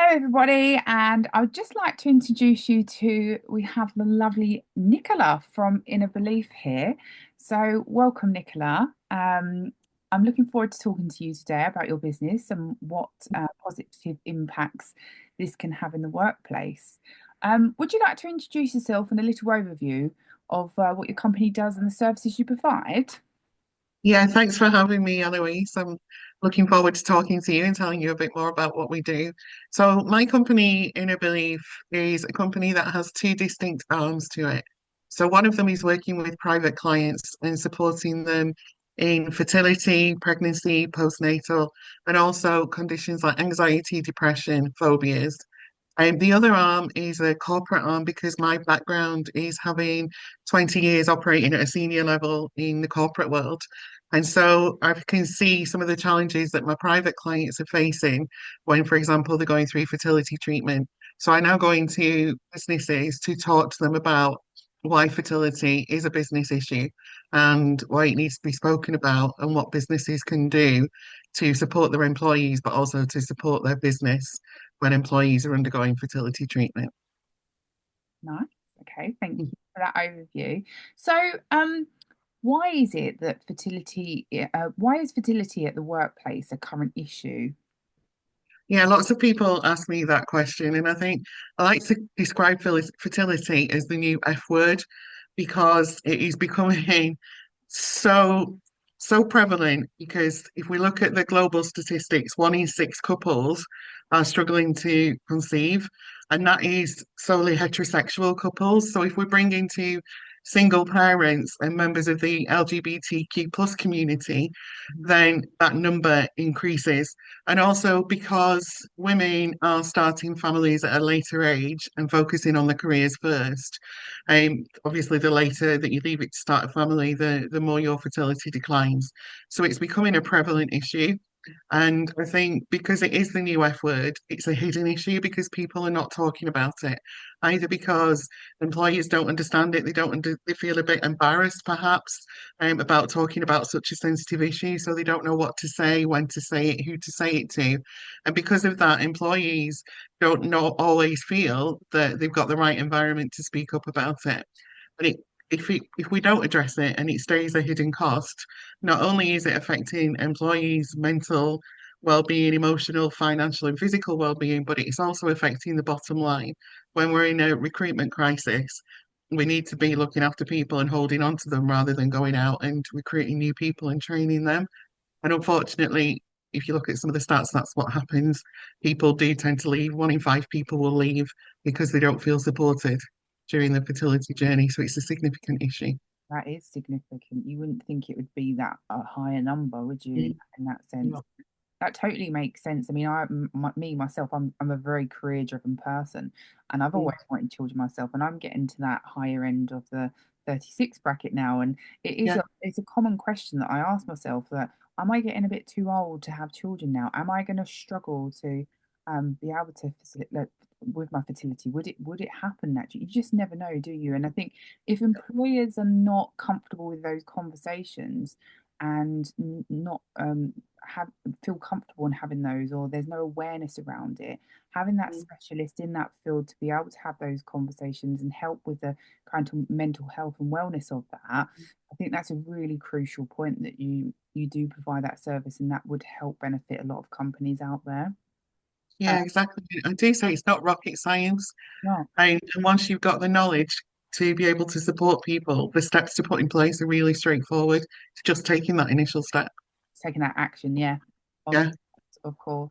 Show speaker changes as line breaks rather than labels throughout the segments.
Hello, everybody, and I would just like to introduce you to we have the lovely Nicola from Inner Belief here. So, welcome, Nicola. I'm looking forward to talking to you today about your business and what positive impacts this can have in the workplace. Would you like to introduce yourself and a little overview of what your company does and the services you provide?
Yeah, thanks for having me, Eloise. I'm looking forward to talking to you and telling you a bit more about what we do. So, my company, Inner Belief, is a company that has two distinct arms to it. So, one of them is working with private clients and supporting them in fertility, pregnancy, postnatal, and also conditions like anxiety, depression, phobias. The other arm is a corporate arm because my background is having 20 years operating at a senior level in the corporate world. And so I can see some of the challenges that my private clients are facing when, for example, they're going through fertility treatment. So I now go into businesses to talk to them about why fertility is a business issue and why it needs to be spoken about and what businesses can do to support their employees, but also to support their business when employees are undergoing fertility treatment.
Nice. Okay, thank you for that overview. So, why is it that why is fertility at the workplace a current issue?
Yeah, lots of people ask me that question, and I think I like to describe fertility as the new F word because it is becoming so so prevalent. Because if we look at the global statistics, one in six couples are struggling to conceive, and that is solely heterosexual couples. So if we bring into single parents and members of the LGBTQ plus community, then that number increases. And also because women are starting families at a later age and focusing on their careers first, obviously the later that you leave it to start a family, the more your fertility declines. So it's becoming a prevalent issue. And I think because it is the new F word, it's a hidden issue because people are not talking about it. Either because employers don't understand it, they feel a bit embarrassed perhaps about talking about such a sensitive issue, so they don't know what to say, when to say it, who to say it to. And because of that, employees don't know, always feel that they've got the right environment to speak up about it. But if we don't address it and it stays a hidden cost, not only is it affecting employees' mental well-being, emotional, financial, and physical well-being, but it's also affecting the bottom line. When we're in a recruitment crisis, we need to be looking after people and holding on to them rather than going out and recruiting new people and training them. And unfortunately, if you look at some of the stats, that's what happens. People do tend to leave. One in five people will leave because they don't feel supported during the fertility journey. So it's a significant issue.
That is significant. You wouldn't think it would be that a higher number, would you,
Mm.
in that sense?
Yeah.
That totally makes sense. I mean, me myself, I'm a very career-driven person, and I've
Mm.
always wanted children myself, and I'm getting to that higher end of the 36 bracket now, and
Yeah.
it's a common question that I ask myself that am I getting a bit too old to have children now? Am I going to struggle to be able to facilitate with my fertility? Would it happen naturally? You just never know, do you? And I think if employers are not comfortable with those conversations and not have feel comfortable in having those, or there's no awareness around it, having that
Mm.
specialist in that field to be able to have those conversations and help with the kind of mental health and wellness of that, I think that's a really crucial point that you do provide that service, and that would help benefit a lot of companies out there. uh,
Yeah, exactly. I do say it's not rocket science.
no,
And once you've got the knowledge to be able to support people, the steps to put in place are really straightforward. It's just taking that initial step.
taking that action, yeah, of
Yeah.
of course.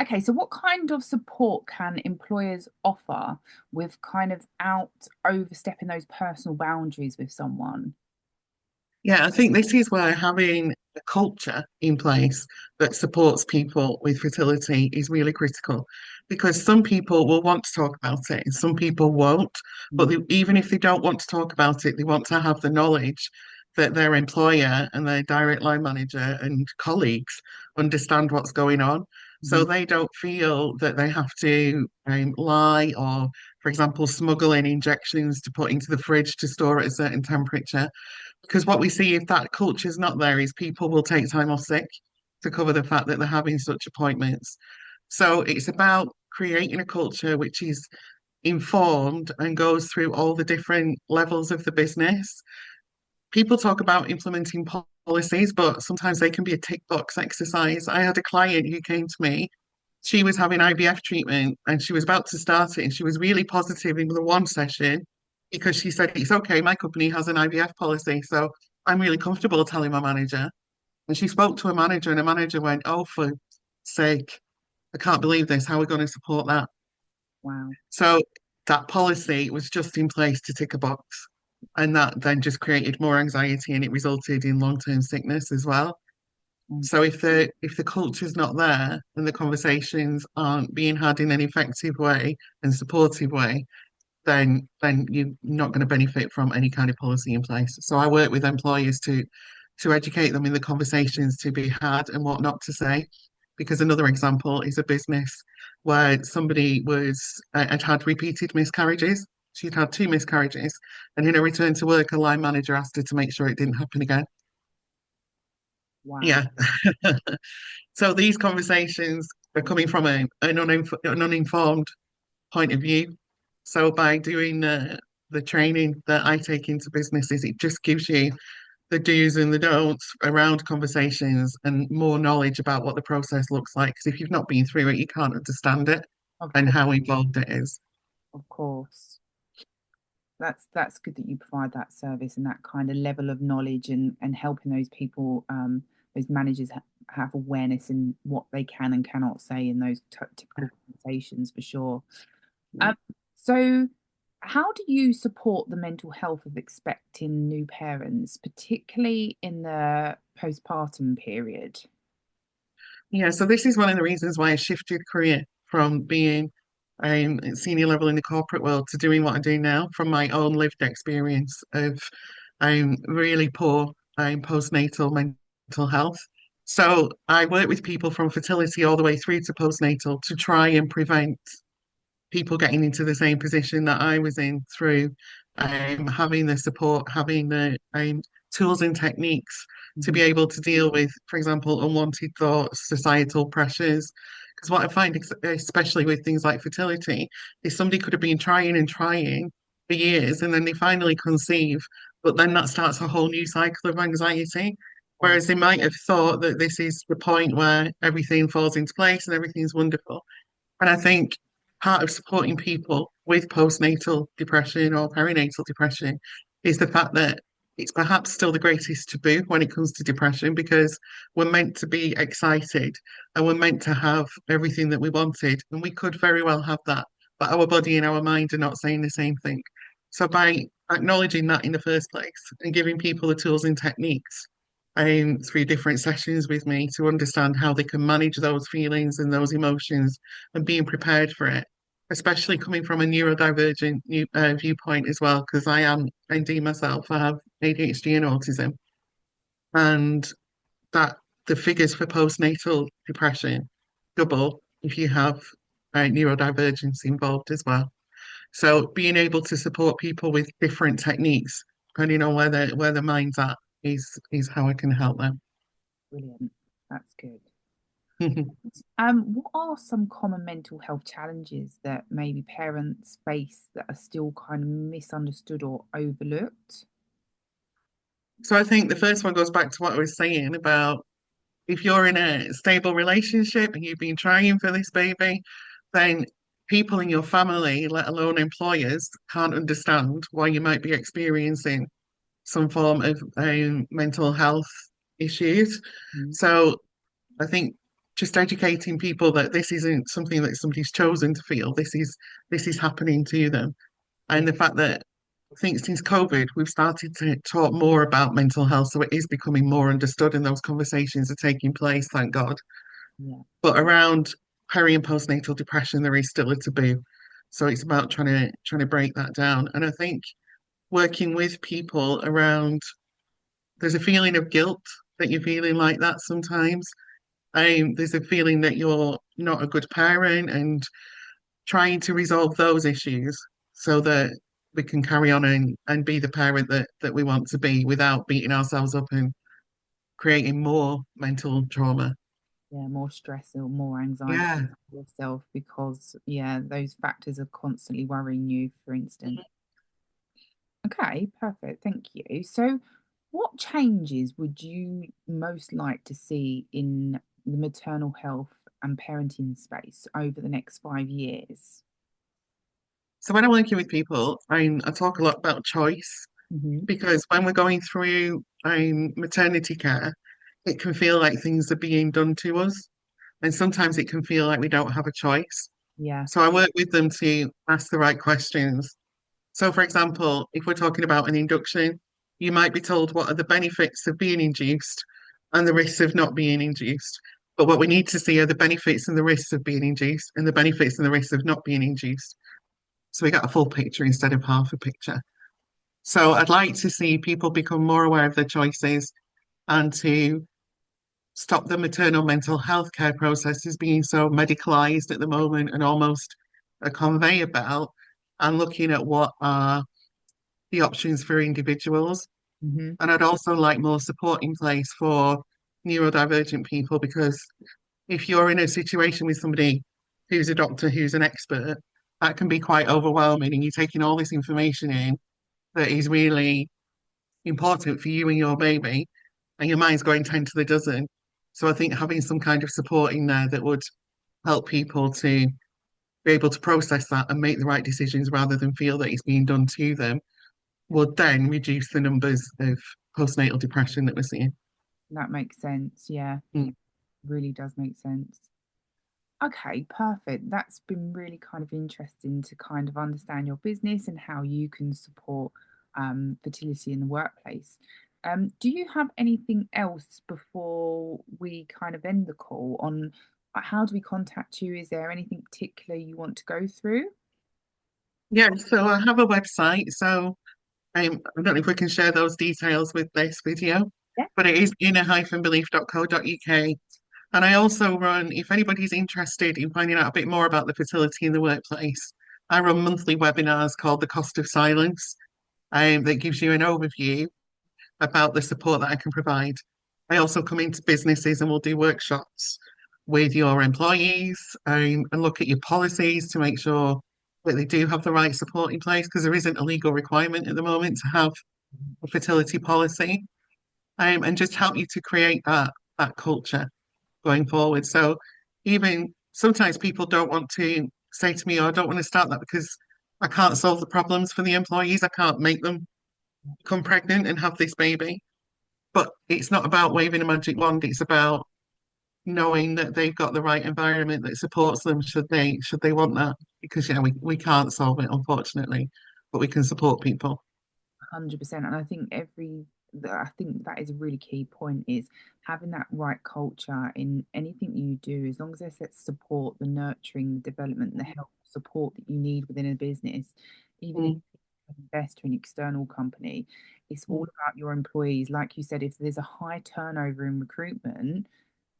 Okay, so what kind of support can employers offer with kind of out overstepping those personal boundaries with someone?
Yeah, I think this is where having a culture in place that supports people with fertility is really critical because some people will want to talk about it and some people won't. But
Mm,
even if they don't want to talk about it, they want to have the knowledge that their employer and their direct line manager and colleagues understand what's going on. So
mhm,
they don't feel that they have to lie or, for example, smuggle in injections to put into the fridge to store at a certain temperature because what we see if that culture's not there is people will take time off sick to cover the fact that they're having such appointments. So it's about creating a culture which is informed and goes through all the different levels of the business. People talk about implementing policies, but sometimes they can be a tick box exercise. I had a client who came to me. She was having IVF treatment and she was about to start it, and she was really positive in the one session because she said, "It's okay, my company has an IVF policy, so I'm really comfortable telling my manager." And she spoke to a manager, and a manager went, "Oh, for sake, I can't believe this. How are we going to support that?"
Wow.
So that policy was just in place to tick a box. And that then just created more anxiety and it resulted in long-term sickness as well.
Mm.
So if the culture's not there and the conversations aren't being had in an effective way and supportive way, then you're not going to benefit from any kind of policy in place. So I work with employers to educate them in the conversations to be had and what not to say. Because another example is a business where somebody had had repeated miscarriages. She'd had two miscarriages, and in a return to work, a line manager asked her to make sure it didn't happen again.
Wow.
Yeah. So these conversations are coming from an uninformed point of view. So by doing the training that I take into businesses, it just gives you the do's and the don'ts around conversations and more knowledge about what the process looks like. Because if you've not been through it, you can't understand it
Of
and
course.
how involved it is.
Of course. That's good that you provide that service and that kind of level of knowledge and helping those people, those managers have awareness in what they can and cannot say in those typical conversations for sure.
Yeah.
Um, so how do you support the mental health of expecting new parents, particularly in the postpartum period?
Yeah, so this is one of the reasons why I shifted career from being at senior level in the corporate world to doing what I do now from my own lived experience of really poor postnatal mental health. So I work with people from fertility all the way through to postnatal to try and prevent people getting into the same position that I was in through having the support, having the tools and techniques to
Mhm.
be able to deal with, for example, unwanted thoughts, societal pressures. Because what I find, especially with things like fertility, is somebody could have been trying and trying for years and then they finally conceive, but then that starts a whole new cycle of anxiety.
Yeah.
Whereas they might have thought that this is the point where everything falls into place and everything's wonderful. And I think part of supporting people with postnatal depression or perinatal depression is the fact that it's perhaps still the greatest taboo when it comes to depression because we're meant to be excited and we're meant to have everything that we wanted. And we could very well have that, but our body and our mind are not saying the same thing. So by acknowledging that in the first place and giving people the tools and techniques through different sessions with me to understand how they can manage those feelings and those emotions and being prepared for it, especially coming from a neurodivergent viewpoint as well, because I am ND myself. I have ADHD and autism, and that the figures for postnatal depression double if you have neurodivergence involved as well. So being able to support people with different techniques, depending on where their mind's at, is how I can help them.
Brilliant. That's good. What are some common mental health challenges that maybe parents face that are still kind of misunderstood or overlooked?
So I think the first one goes back to what I was saying about if you're in a stable relationship and you've been trying for this baby, then people in your family, let alone employers, can't understand why you might be experiencing some form of mental health issues.
Mm.
So I think just educating people that this isn't something that somebody's chosen to feel. This is happening to them.
Yeah,
And the fact that I think since COVID, we've started to talk more about mental health. So it is becoming more understood and those conversations are taking place, thank God.
yeah,
But around peri and postnatal depression, there is still a taboo. So it's about trying to break that down. And I think working with people around there's a feeling of guilt that you're feeling like that sometimes. There's a feeling that you're not a good parent and trying to resolve those issues so that we can carry on and be the parent that we want to be without beating ourselves up and creating more mental trauma.
Yeah, more stress or more anxiety
Yeah.
for yourself because, yeah, those factors are constantly worrying you, for instance. Okay, perfect. Thank you. So, what changes would you most like to see in the maternal health and parenting space over the next 5 years?
So when I'm working with people, I talk a lot about choice
Hmm.
because when we're going through maternity care, it can feel like things are being done to us. And sometimes it can feel like we don't have a choice.
Yeah.
So I work with them to ask the right questions. So, for example, if we're talking about an induction, you might be told what are the benefits of being induced and the risks of not being induced. But what we need to see are the benefits and the risks of being induced and the benefits and the risks of not being induced. So we got a full picture instead of half a picture. So I'd like to see people become more aware of their choices and to stop the maternal mental health care processes being so medicalized at the moment and almost a conveyor belt and looking at what are the options for individuals.
Hmm.
And I'd also like more support in place for neurodivergent people because if you're in a situation with somebody who's a doctor, who's an expert, that can be quite overwhelming and you're taking all this information in that is really important for you and your baby, and your mind's going 10 to the dozen. So I think having some kind of support in there that would help people to be able to process that and make the right decisions rather than feel that it's being done to them would then reduce the numbers of postnatal depression that we're seeing.
That makes sense. Yeah,
Mm.
really does make sense. Okay, perfect. That's been really kind of interesting to kind of understand your business and how you can support fertility in the workplace. Do you have anything else before we kind of end the call on how do we contact you? Is there anything particular you want to go through?
Yeah, so I have a website. So I don't know if we can share those details with this video,
Yeah.
but it is inner-belief.co.uk. And I also run, if anybody's interested in finding out a bit more about the fertility in the workplace, I run monthly webinars called The Cost of Silence, that gives you an overview about the support that I can provide. I also come into businesses and will do workshops with your employees and look at your policies to make sure that they do have the right support in place because there isn't a legal requirement at the moment to have a fertility policy, and just help you to create that culture going forward. So even sometimes people don't want to say to me, "Oh, I don't want to start that because I can't solve the problems for the employees. I can't make them become pregnant and have this baby." But it's not about waving a magic wand. It's about knowing that they've got the right environment that supports them should they want that. Because yeah, we can't solve it, unfortunately, but we can support people.
100%. And I think I think that is a really key point is having that right culture in anything you do, as long as there's that support, the nurturing, the development, the help support that you need within a business, even if
Mm,
you invest to an external company, it's all
mm,
about your employees. Like you said, if there's a high turnover in recruitment,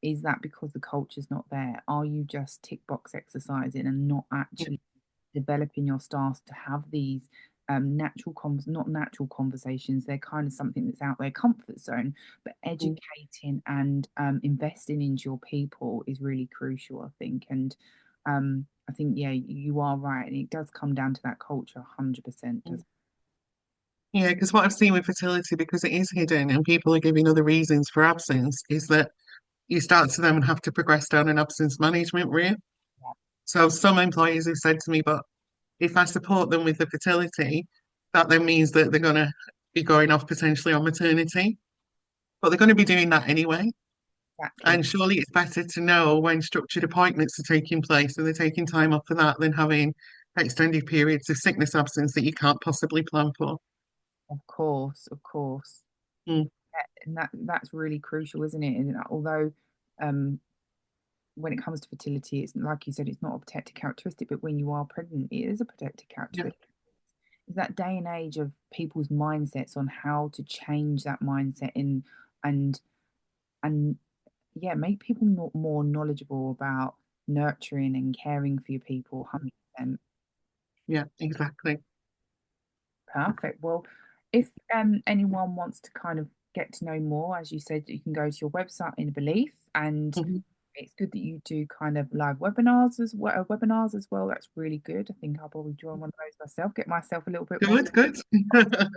is that because the culture's not there? Are you just tick box exercising and not
yeah,
actually developing your staff to have these not natural conversations? They're kind of something that's out their comfort zone, but
mm,
educating and investing into your people is really crucial, I think. And I think, yeah, you are right. And it does come down to that culture 100%,
mm.
does.
Yeah, because what I've seen with fertility, because it is hidden and people are giving other reasons for absence, is that you start to then have to progress down an absence management route. So some employees have said to me, but if I support them with the fertility, that then means that they're going to be going off potentially on maternity, but they're going to be doing that anyway.
Exactly.
And surely it's better to know when structured appointments are taking place and they're taking time off for that than having extended periods of sickness absence that you can't possibly plan for.
Of course, of course.
Mm,
And that's really crucial, isn't it? And although um when it comes to fertility, it's like you said, it's not a protected characteristic, but when you are pregnant, it is a protected
yeah,
characteristic. Is that day and age of people's mindsets on how to change that mindset in and and yeah, make people more knowledgeable about nurturing and caring for your people. 100%.
yeah, exactly.
Perfect. Well, if anyone wants to kind of get to know more, as you said, you can go to your website in Belief and
Mhm.
It's good that you do kind of live webinars as well. That's really good. I think I'll probably join one of those myself, get myself a little bit more.
Good, good.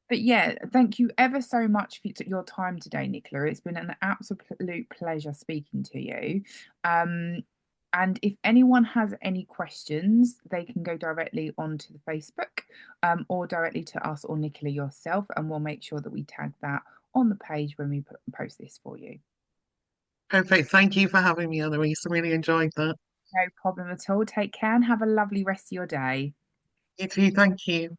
But yeah, thank you ever so much for your time today, Nicola. It's been an absolute pleasure speaking to you. Um, and if anyone has any questions, they can go directly onto the Facebook, or directly to us or Nicola yourself, and we'll make sure that we tag that on the page when we post this for you.
Perfect. Thank you for having me, Eloise. I really enjoyed that.
No problem at all. Take care and have a lovely rest of your day.
You too. Thank you.